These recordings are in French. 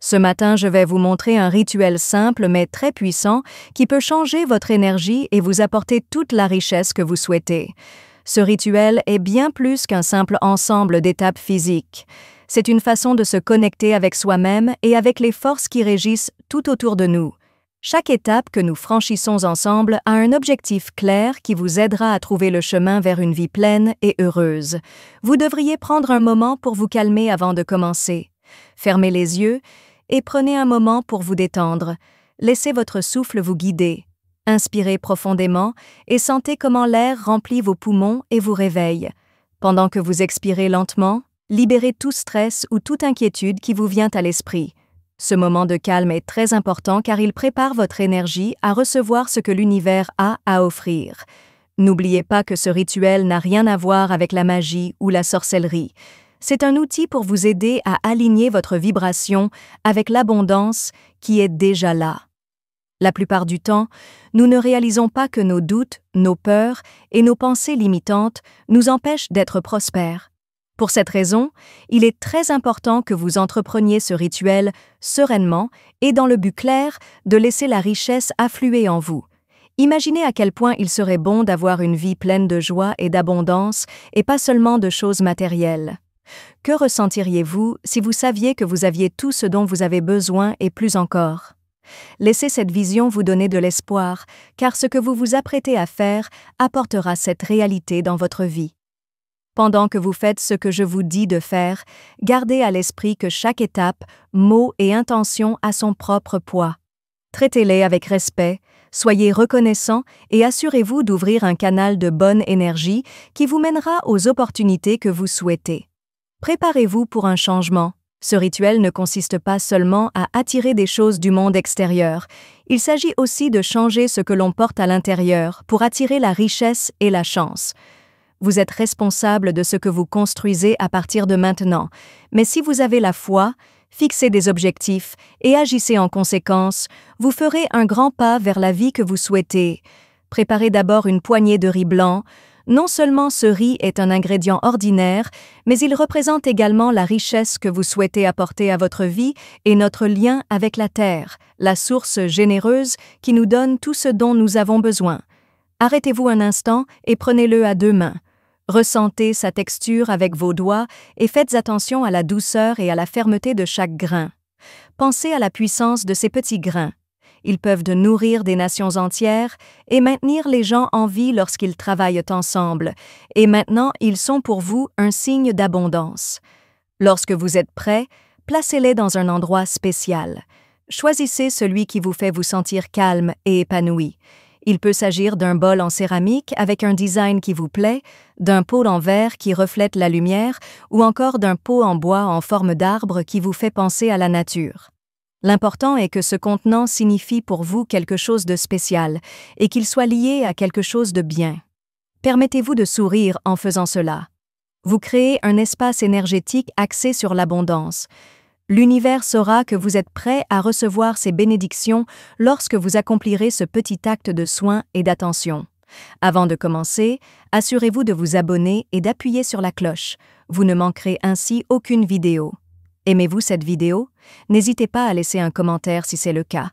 Ce matin, je vais vous montrer un rituel simple mais très puissant qui peut changer votre énergie et vous apporter toute la richesse que vous souhaitez. Ce rituel est bien plus qu'un simple ensemble d'étapes physiques. C'est une façon de se connecter avec soi-même et avec les forces qui régissent tout autour de nous. Chaque étape que nous franchissons ensemble a un objectif clair qui vous aidera à trouver le chemin vers une vie pleine et heureuse. Vous devriez prendre un moment pour vous calmer avant de commencer. Fermez les yeux et prenez un moment pour vous détendre. Laissez votre souffle vous guider. Inspirez profondément et sentez comment l'air remplit vos poumons et vous réveille. Pendant que vous expirez lentement, libérez tout stress ou toute inquiétude qui vous vient à l'esprit. Ce moment de calme est très important car il prépare votre énergie à recevoir ce que l'univers a à offrir. N'oubliez pas que ce rituel n'a rien à voir avec la magie ou la sorcellerie. C'est un outil pour vous aider à aligner votre vibration avec l'abondance qui est déjà là. La plupart du temps, nous ne réalisons pas que nos doutes, nos peurs et nos pensées limitantes nous empêchent d'être prospères. Pour cette raison, il est très important que vous entrepreniez ce rituel sereinement et dans le but clair de laisser la richesse affluer en vous. Imaginez à quel point il serait bon d'avoir une vie pleine de joie et d'abondance et pas seulement de choses matérielles. Que ressentiriez-vous si vous saviez que vous aviez tout ce dont vous avez besoin et plus encore? Laissez cette vision vous donner de l'espoir, car ce que vous vous apprêtez à faire apportera cette réalité dans votre vie. Pendant que vous faites ce que je vous dis de faire, gardez à l'esprit que chaque étape, mot et intention a son propre poids. Traitez-les avec respect, soyez reconnaissant et assurez-vous d'ouvrir un canal de bonne énergie qui vous mènera aux opportunités que vous souhaitez. Préparez-vous pour un changement. Ce rituel ne consiste pas seulement à attirer des choses du monde extérieur, il s'agit aussi de changer ce que l'on porte à l'intérieur pour attirer la richesse et la chance. Vous êtes responsable de ce que vous construisez à partir de maintenant, mais si vous avez la foi, fixez des objectifs et agissez en conséquence, vous ferez un grand pas vers la vie que vous souhaitez. Préparez d'abord une poignée de riz blanc. Non seulement ce riz est un ingrédient ordinaire, mais il représente également la richesse que vous souhaitez apporter à votre vie et notre lien avec la terre, la source généreuse qui nous donne tout ce dont nous avons besoin. Arrêtez-vous un instant et prenez-le à deux mains. Ressentez sa texture avec vos doigts et faites attention à la douceur et à la fermeté de chaque grain. Pensez à la puissance de ces petits grains. Ils peuvent nourrir des nations entières et maintenir les gens en vie lorsqu'ils travaillent ensemble, et maintenant ils sont pour vous un signe d'abondance. Lorsque vous êtes prêt, placez-les dans un endroit spécial. Choisissez celui qui vous fait vous sentir calme et épanoui. Il peut s'agir d'un bol en céramique avec un design qui vous plaît, d'un pot en verre qui reflète la lumière ou encore d'un pot en bois en forme d'arbre qui vous fait penser à la nature. L'important est que ce contenant signifie pour vous quelque chose de spécial et qu'il soit lié à quelque chose de bien. Permettez-vous de sourire en faisant cela. Vous créez un espace énergétique axé sur l'abondance. L'univers saura que vous êtes prêt à recevoir ces bénédictions lorsque vous accomplirez ce petit acte de soin et d'attention. Avant de commencer, assurez-vous de vous abonner et d'appuyer sur la cloche. Vous ne manquerez ainsi aucune vidéo. Aimez-vous cette vidéo? N'hésitez pas à laisser un commentaire si c'est le cas.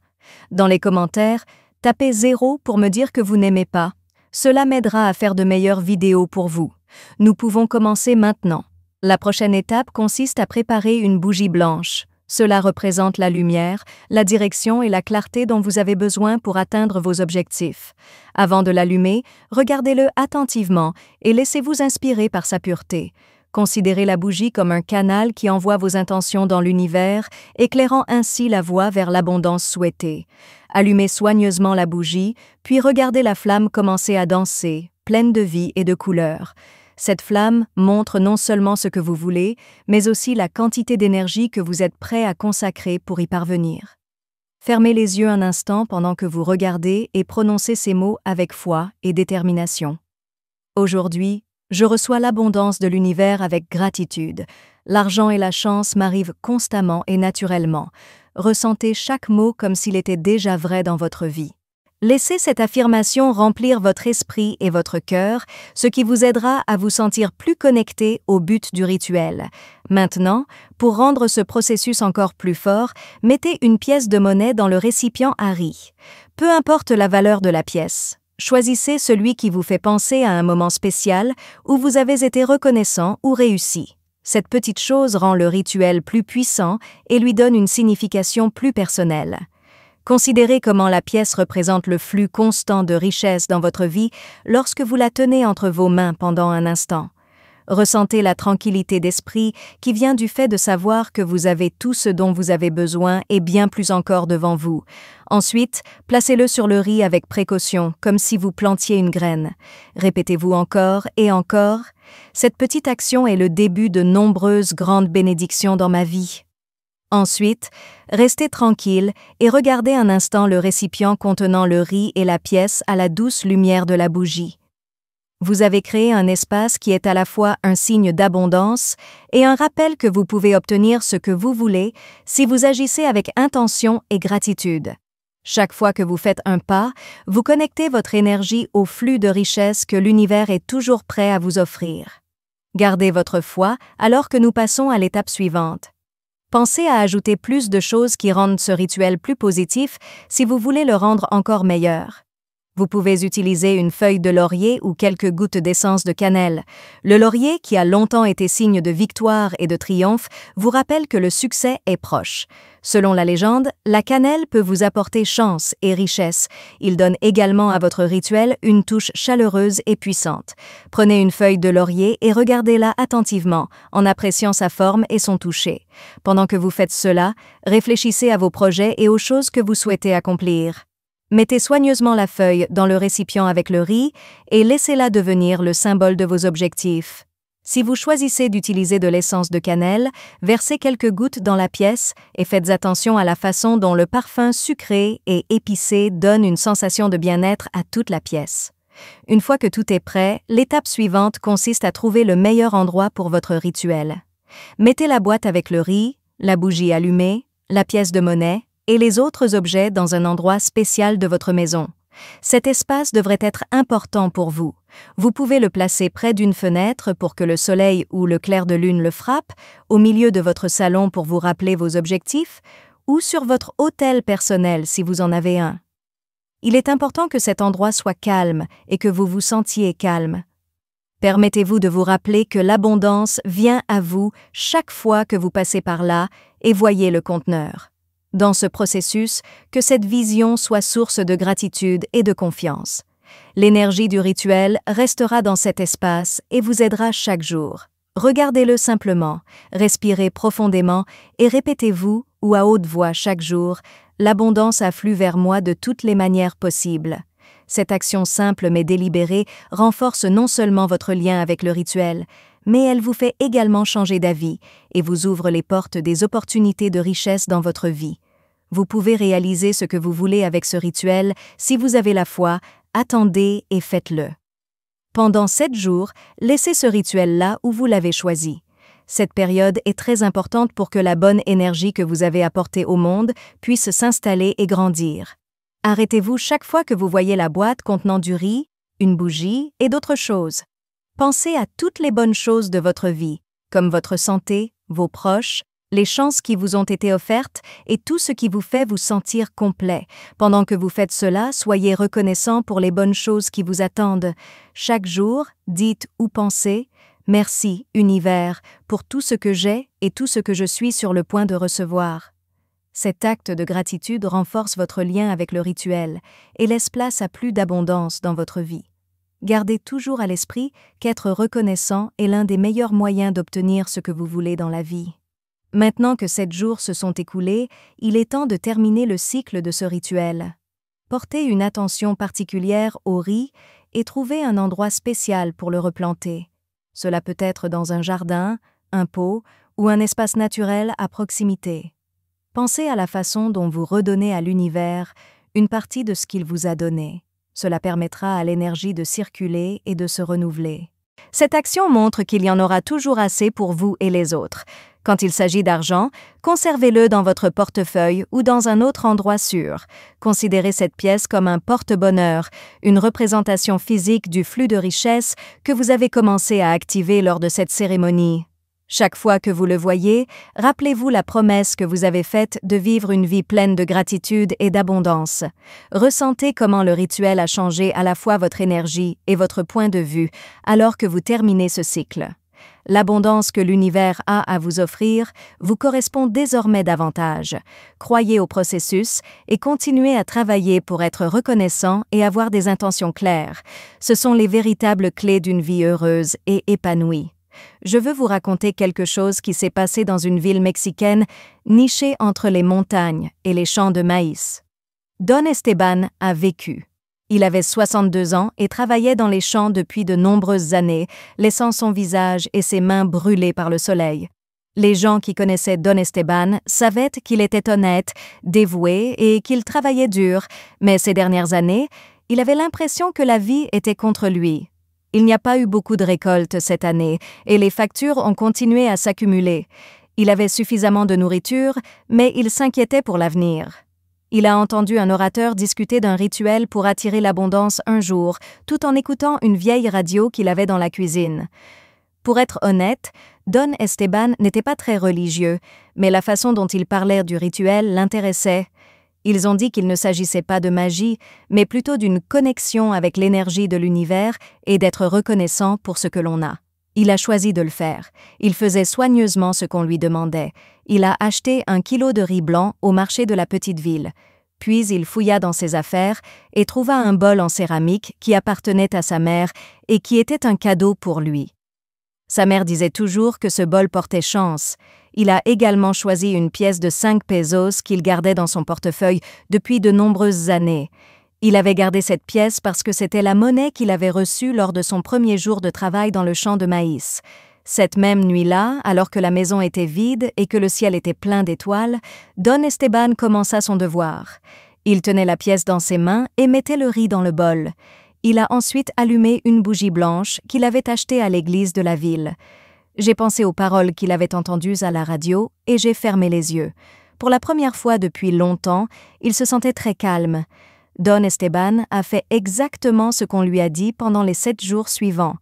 Dans les commentaires, tapez 0 pour me dire que vous n'aimez pas. Cela m'aidera à faire de meilleures vidéos pour vous. Nous pouvons commencer maintenant. La prochaine étape consiste à préparer une bougie blanche. Cela représente la lumière, la direction et la clarté dont vous avez besoin pour atteindre vos objectifs. Avant de l'allumer, regardez-le attentivement et laissez-vous inspirer par sa pureté. Considérez la bougie comme un canal qui envoie vos intentions dans l'univers, éclairant ainsi la voie vers l'abondance souhaitée. Allumez soigneusement la bougie, puis regardez la flamme commencer à danser, pleine de vie et de couleurs. Cette flamme montre non seulement ce que vous voulez, mais aussi la quantité d'énergie que vous êtes prêt à consacrer pour y parvenir. Fermez les yeux un instant pendant que vous regardez et prononcez ces mots avec foi et détermination. Aujourd'hui, je reçois l'abondance de l'univers avec gratitude. L'argent et la chance m'arrivent constamment et naturellement. Ressentez chaque mot comme s'il était déjà vrai dans votre vie. Laissez cette affirmation remplir votre esprit et votre cœur, ce qui vous aidera à vous sentir plus connecté au but du rituel. Maintenant, pour rendre ce processus encore plus fort, mettez une pièce de monnaie dans le récipient à riz. Peu importe la valeur de la pièce. Choisissez celui qui vous fait penser à un moment spécial où vous avez été reconnaissant ou réussi. Cette petite chose rend le rituel plus puissant et lui donne une signification plus personnelle. Considérez comment la pièce représente le flux constant de richesse dans votre vie lorsque vous la tenez entre vos mains pendant un instant. Ressentez la tranquillité d'esprit qui vient du fait de savoir que vous avez tout ce dont vous avez besoin et bien plus encore devant vous. Ensuite, placez-le sur le riz avec précaution, comme si vous plantiez une graine. Répétez-vous encore et encore. Cette petite action est le début de nombreuses grandes bénédictions dans ma vie. Ensuite, restez tranquille et regardez un instant le récipient contenant le riz et la pièce à la douce lumière de la bougie. Vous avez créé un espace qui est à la fois un signe d'abondance et un rappel que vous pouvez obtenir ce que vous voulez si vous agissez avec intention et gratitude. Chaque fois que vous faites un pas, vous connectez votre énergie au flux de richesse que l'univers est toujours prêt à vous offrir. Gardez votre foi alors que nous passons à l'étape suivante. Pensez à ajouter plus de choses qui rendent ce rituel plus positif si vous voulez le rendre encore meilleur. Vous pouvez utiliser une feuille de laurier ou quelques gouttes d'essence de cannelle. Le laurier, qui a longtemps été signe de victoire et de triomphe, vous rappelle que le succès est proche. Selon la légende, la cannelle peut vous apporter chance et richesse. Il donne également à votre rituel une touche chaleureuse et puissante. Prenez une feuille de laurier et regardez-la attentivement, en appréciant sa forme et son toucher. Pendant que vous faites cela, réfléchissez à vos projets et aux choses que vous souhaitez accomplir. Mettez soigneusement la feuille dans le récipient avec le riz et laissez-la devenir le symbole de vos objectifs. Si vous choisissez d'utiliser de l'essence de cannelle, versez quelques gouttes dans la pièce et faites attention à la façon dont le parfum sucré et épicé donne une sensation de bien-être à toute la pièce. Une fois que tout est prêt, l'étape suivante consiste à trouver le meilleur endroit pour votre rituel. Mettez la boîte avec le riz, la bougie allumée, la pièce de monnaie, et les autres objets dans un endroit spécial de votre maison. Cet espace devrait être important pour vous. Vous pouvez le placer près d'une fenêtre pour que le soleil ou le clair de lune le frappe, au milieu de votre salon pour vous rappeler vos objectifs, ou sur votre autel personnel si vous en avez un. Il est important que cet endroit soit calme et que vous vous sentiez calme. Permettez-vous de vous rappeler que l'abondance vient à vous chaque fois que vous passez par là et voyez le conteneur. Dans ce processus, que cette vision soit source de gratitude et de confiance. L'énergie du rituel restera dans cet espace et vous aidera chaque jour. Regardez-le simplement, respirez profondément et répétez-vous ou à haute voix chaque jour « L'abondance afflue vers moi de toutes les manières possibles ». Cette action simple mais délibérée renforce non seulement votre lien avec le rituel, mais elle vous fait également changer d'avis et vous ouvre les portes des opportunités de richesse dans votre vie. Vous pouvez réaliser ce que vous voulez avec ce rituel si vous avez la foi, attendez et faites-le. Pendant 7 jours, laissez ce rituel là où vous l'avez choisi. Cette période est très importante pour que la bonne énergie que vous avez apportée au monde puisse s'installer et grandir. Arrêtez-vous chaque fois que vous voyez la boîte contenant du riz, une bougie et d'autres choses. Pensez à toutes les bonnes choses de votre vie, comme votre santé, vos proches, les chances qui vous ont été offertes et tout ce qui vous fait vous sentir complet. Pendant que vous faites cela, soyez reconnaissant pour les bonnes choses qui vous attendent. Chaque jour, dites ou pensez « Merci, univers, pour tout ce que j'ai et tout ce que je suis sur le point de recevoir ». Cet acte de gratitude renforce votre lien avec le rituel et laisse place à plus d'abondance dans votre vie. Gardez toujours à l'esprit qu'être reconnaissant est l'un des meilleurs moyens d'obtenir ce que vous voulez dans la vie. Maintenant que 7 jours se sont écoulés, il est temps de terminer le cycle de ce rituel. Portez une attention particulière au riz et trouvez un endroit spécial pour le replanter. Cela peut être dans un jardin, un pot ou un espace naturel à proximité. Pensez à la façon dont vous redonnez à l'univers une partie de ce qu'il vous a donné. Cela permettra à l'énergie de circuler et de se renouveler. Cette action montre qu'il y en aura toujours assez pour vous et les autres. Quand il s'agit d'argent, conservez-le dans votre portefeuille ou dans un autre endroit sûr. Considérez cette pièce comme un porte-bonheur, une représentation physique du flux de richesse que vous avez commencé à activer lors de cette cérémonie. Chaque fois que vous le voyez, rappelez-vous la promesse que vous avez faite de vivre une vie pleine de gratitude et d'abondance. Ressentez comment le rituel a changé à la fois votre énergie et votre point de vue alors que vous terminez ce cycle. L'abondance que l'univers a à vous offrir vous correspond désormais davantage. Croyez au processus et continuez à travailler pour être reconnaissant et avoir des intentions claires. Ce sont les véritables clés d'une vie heureuse et épanouie. Je veux vous raconter quelque chose qui s'est passé dans une ville mexicaine nichée entre les montagnes et les champs de maïs. Don Esteban a vécu. Il avait 62 ans et travaillait dans les champs depuis de nombreuses années, laissant son visage et ses mains brûlés par le soleil. Les gens qui connaissaient Don Esteban savaient qu'il était honnête, dévoué et qu'il travaillait dur, mais ces dernières années, il avait l'impression que la vie était contre lui. Il n'y a pas eu beaucoup de récoltes cette année et les factures ont continué à s'accumuler. Il avait suffisamment de nourriture, mais il s'inquiétait pour l'avenir. Il a entendu un orateur discuter d'un rituel pour attirer l'abondance un jour, tout en écoutant une vieille radio qu'il avait dans la cuisine. Pour être honnête, Don Esteban n'était pas très religieux, mais la façon dont il parlait du rituel l'intéressait. Ils ont dit qu'il ne s'agissait pas de magie, mais plutôt d'une connexion avec l'énergie de l'univers et d'être reconnaissant pour ce que l'on a. Il a choisi de le faire. Il faisait soigneusement ce qu'on lui demandait. Il a acheté 1 kilo de riz blanc au marché de la petite ville. Puis il fouilla dans ses affaires et trouva un bol en céramique qui appartenait à sa mère et qui était un cadeau pour lui. Sa mère disait toujours que ce bol portait chance. Il a également choisi une pièce de 5 pesos qu'il gardait dans son portefeuille depuis de nombreuses années. Il avait gardé cette pièce parce que c'était la monnaie qu'il avait reçue lors de son premier jour de travail dans le champ de maïs. Cette même nuit-là, alors que la maison était vide et que le ciel était plein d'étoiles, Don Esteban commença son devoir. Il tenait la pièce dans ses mains et mettait le riz dans le bol. Il a ensuite allumé une bougie blanche qu'il avait achetée à l'église de la ville. J'ai pensé aux paroles qu'il avait entendues à la radio et j'ai fermé les yeux. Pour la première fois depuis longtemps, il se sentait très calme. Don Esteban a fait exactement ce qu'on lui a dit pendant les 7 jours suivants.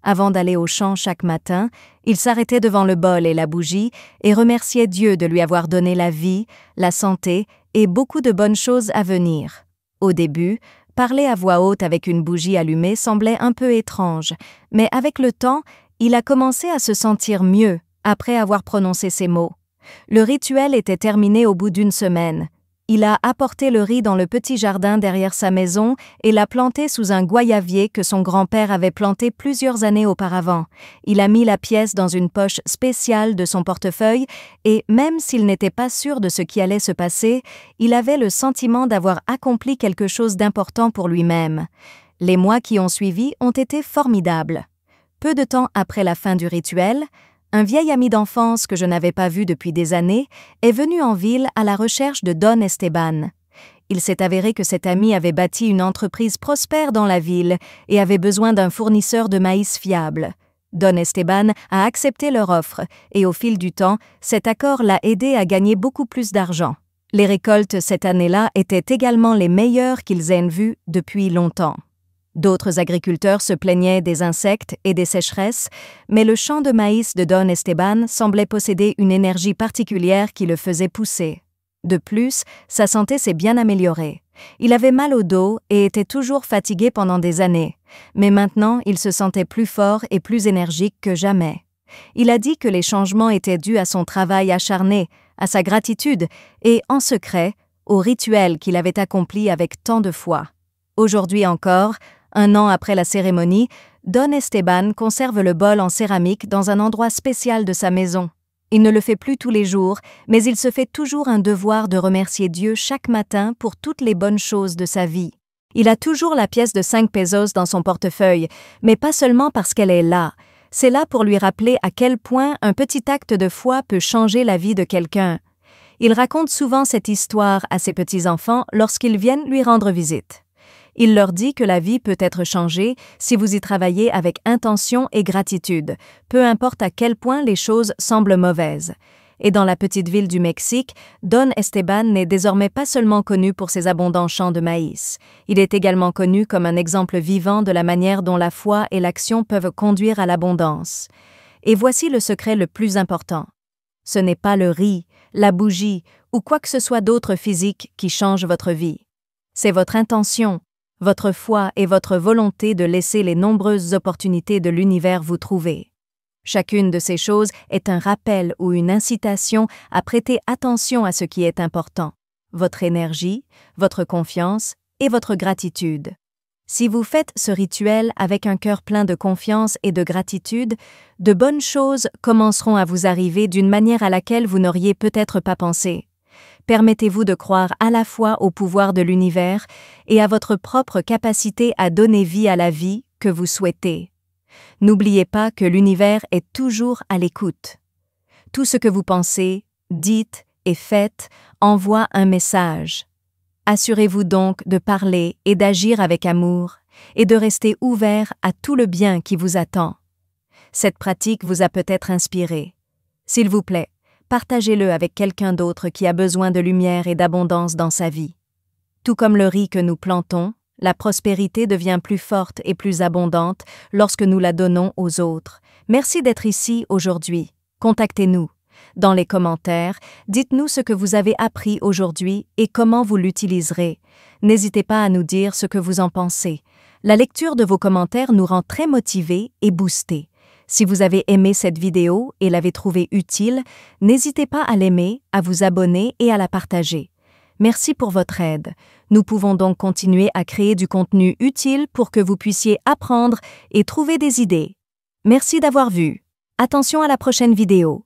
Avant d'aller au champ chaque matin, il s'arrêtait devant le bol et la bougie et remerciait Dieu de lui avoir donné la vie, la santé et beaucoup de bonnes choses à venir. Au début, parler à voix haute avec une bougie allumée semblait un peu étrange, mais avec le temps, il a commencé à se sentir mieux après avoir prononcé ces mots. Le rituel était terminé au bout d'1 semaine. Il a apporté le riz dans le petit jardin derrière sa maison et l'a planté sous un goyavier que son grand-père avait planté plusieurs années auparavant. Il a mis la pièce dans une poche spéciale de son portefeuille et, même s'il n'était pas sûr de ce qui allait se passer, il avait le sentiment d'avoir accompli quelque chose d'important pour lui-même. Les mois qui ont suivi ont été formidables. Peu de temps après la fin du rituel, un vieil ami d'enfance que je n'avais pas vu depuis des années est venu en ville à la recherche de Don Esteban. Il s'est avéré que cet ami avait bâti une entreprise prospère dans la ville et avait besoin d'un fournisseur de maïs fiable. Don Esteban a accepté leur offre et au fil du temps, cet accord l'a aidé à gagner beaucoup plus d'argent. Les récoltes cette année-là étaient également les meilleures qu'ils aient vues depuis longtemps. D'autres agriculteurs se plaignaient des insectes et des sécheresses, mais le champ de maïs de Don Esteban semblait posséder une énergie particulière qui le faisait pousser. De plus, sa santé s'est bien améliorée. Il avait mal au dos et était toujours fatigué pendant des années, mais maintenant il se sentait plus fort et plus énergique que jamais. Il a dit que les changements étaient dus à son travail acharné, à sa gratitude et, en secret, au rituel qu'il avait accompli avec tant de foi. Aujourd'hui encore, 1 an après la cérémonie, Don Esteban conserve le bol en céramique dans un endroit spécial de sa maison. Il ne le fait plus tous les jours, mais il se fait toujours un devoir de remercier Dieu chaque matin pour toutes les bonnes choses de sa vie. Il a toujours la pièce de 5 pesos dans son portefeuille, mais pas seulement parce qu'elle est là. C'est là pour lui rappeler à quel point un petit acte de foi peut changer la vie de quelqu'un. Il raconte souvent cette histoire à ses petits-enfants lorsqu'ils viennent lui rendre visite. Il leur dit que la vie peut être changée si vous y travaillez avec intention et gratitude, peu importe à quel point les choses semblent mauvaises. Et dans la petite ville du Mexique, Don Esteban n'est désormais pas seulement connu pour ses abondants champs de maïs. Il est également connu comme un exemple vivant de la manière dont la foi et l'action peuvent conduire à l'abondance. Et voici le secret le plus important. Ce n'est pas le riz, la bougie ou quoi que ce soit d'autre physique qui change votre vie. C'est votre intention, votre foi et votre volonté de laisser les nombreuses opportunités de l'univers vous trouver. Chacune de ces choses est un rappel ou une incitation à prêter attention à ce qui est important, votre énergie, votre confiance et votre gratitude. Si vous faites ce rituel avec un cœur plein de confiance et de gratitude, de bonnes choses commenceront à vous arriver d'une manière à laquelle vous n'auriez peut-être pas pensé. Permettez-vous de croire à la fois au pouvoir de l'univers et à votre propre capacité à donner vie à la vie que vous souhaitez. N'oubliez pas que l'univers est toujours à l'écoute. Tout ce que vous pensez, dites et faites envoie un message. Assurez-vous donc de parler et d'agir avec amour et de rester ouvert à tout le bien qui vous attend. Cette pratique vous a peut-être inspiré. S'il vous plaît, partagez-le avec quelqu'un d'autre qui a besoin de lumière et d'abondance dans sa vie. Tout comme le riz que nous plantons, la prospérité devient plus forte et plus abondante lorsque nous la donnons aux autres. Merci d'être ici aujourd'hui. Contactez-nous. Dans les commentaires, dites-nous ce que vous avez appris aujourd'hui et comment vous l'utiliserez. N'hésitez pas à nous dire ce que vous en pensez. La lecture de vos commentaires nous rend très motivés et boostés. Si vous avez aimé cette vidéo et l'avez trouvée utile, n'hésitez pas à l'aimer, à vous abonner et à la partager. Merci pour votre aide. Nous pouvons donc continuer à créer du contenu utile pour que vous puissiez apprendre et trouver des idées. Merci d'avoir vu. Attention à la prochaine vidéo.